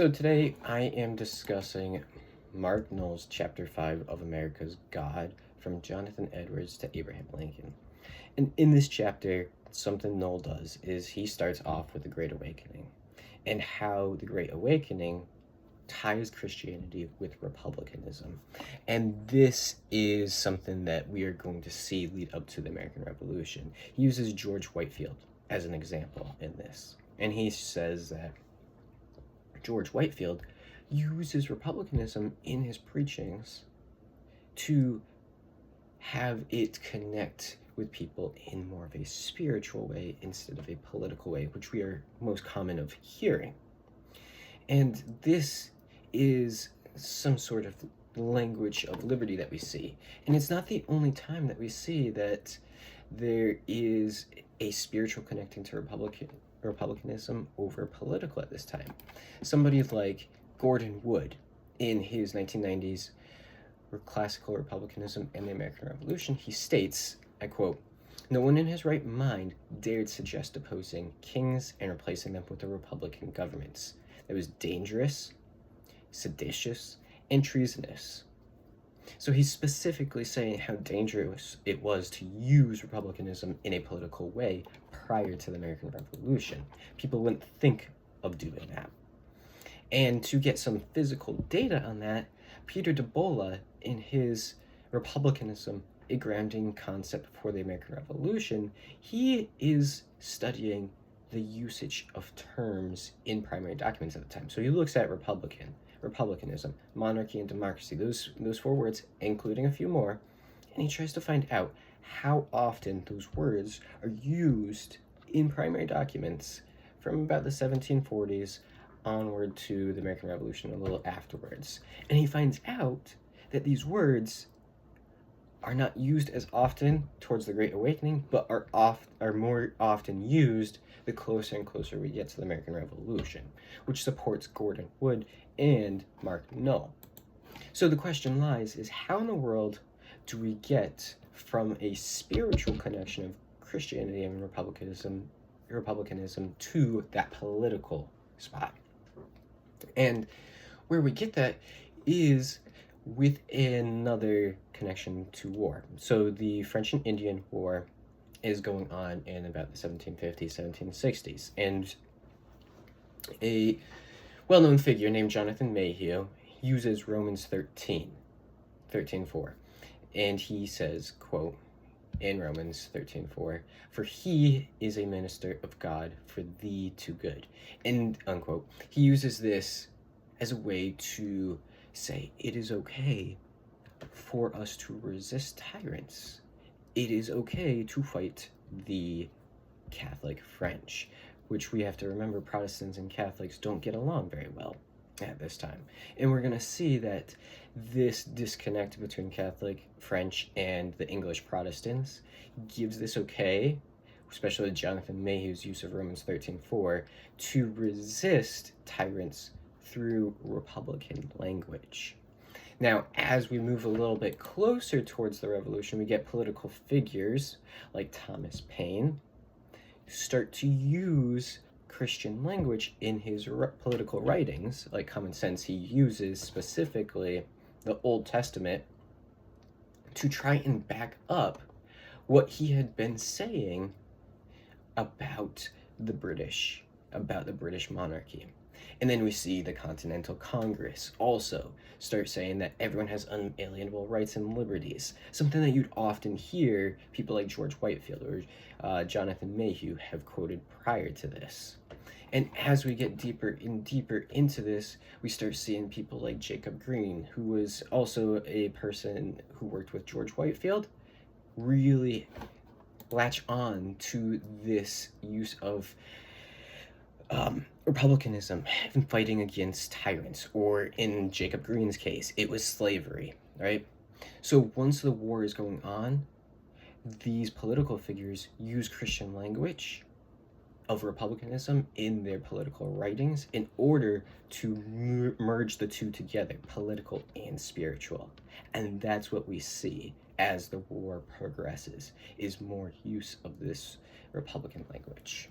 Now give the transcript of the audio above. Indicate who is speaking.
Speaker 1: So today I am discussing Mark Knowles' Chapter 5 of America's God, from Jonathan Edwards to Abraham Lincoln. And in this chapter, something Knoll does is he starts off with the Great Awakening and how the Great Awakening ties Christianity with republicanism. And this is something that we are going to see lead up to the American Revolution. He uses George Whitefield as an example in this. And he says that George Whitefield uses republicanism in his preachings to have it connect with people in more of a spiritual way instead of a political way, which we are most common of hearing. And this is some sort of language of liberty that we see. And it's not the only time that we see that there is a spiritual connecting to republicanism over political at this time. Somebody like Gordon Wood, in his 1990s Classical Republicanism and the American Revolution, he states, I quote, "No one in his right mind dared suggest opposing kings and replacing them with the Republican governments. That was dangerous, seditious, and treasonous." So he's specifically saying how dangerous it was to use republicanism in a political way prior to the American Revolution. People wouldn't think of doing that. And to get some physical data on that, Peter DeBola, in his Republicanism, a Grounding Concept for the American Revolution, he is studying the usage of terms in primary documents at the time. So he looks at republicanism, monarchy, and democracy, those four words, including a few more, and he tries to find out how often those words are used in primary documents from about the 1740s onward to the American Revolution, a little afterwards. And he finds out that these words are not used as often towards the Great Awakening, but are more often used the closer and closer we get to the American Revolution, which supports Gordon Wood and Mark Knoll. So the question lies is, how in the world do we get from a spiritual connection of Christianity and republicanism to that political spot? And where we get that is with another connection to war. So the French and Indian War is going on in about the 1750s, 1760s, and a well-known figure named Jonathan Mayhew uses Romans 13:4, and he says, quote, in Romans 13:4, "For he is a minister of God for thee to good," end unquote. He uses this as a way to say it is okay for us to resist tyrants. It is okay to fight the Catholic French, which we have to remember Protestants and Catholics don't get along very well at this time. And we're going to see that this disconnect between Catholic French and the English Protestants gives this okay, especially Jonathan Mayhew's use of Romans 13:4, to resist tyrants through Republican language. Now, as we move a little bit closer towards the Revolution, we get political figures like Thomas Paine start to use Christian language in his political writings. Like Common Sense, he uses specifically the Old Testament to try and back up what he had been saying about the British monarchy. And then we see the Continental Congress also start saying that everyone has unalienable rights and liberties, something that you'd often hear people like George Whitefield or Jonathan Mayhew have quoted prior to this. And as we get deeper and deeper into this, we start seeing people like Jacob Green, who was also a person who worked with George Whitefield, really latch on to this use of republicanism and fighting against tyrants, or in Jacob Green's case, it was slavery, right? So once the war is going on, these political figures use Christian language of republicanism in their political writings in order to merge the two together, political and spiritual. And that's what we see as the war progresses, is more use of this Republican language.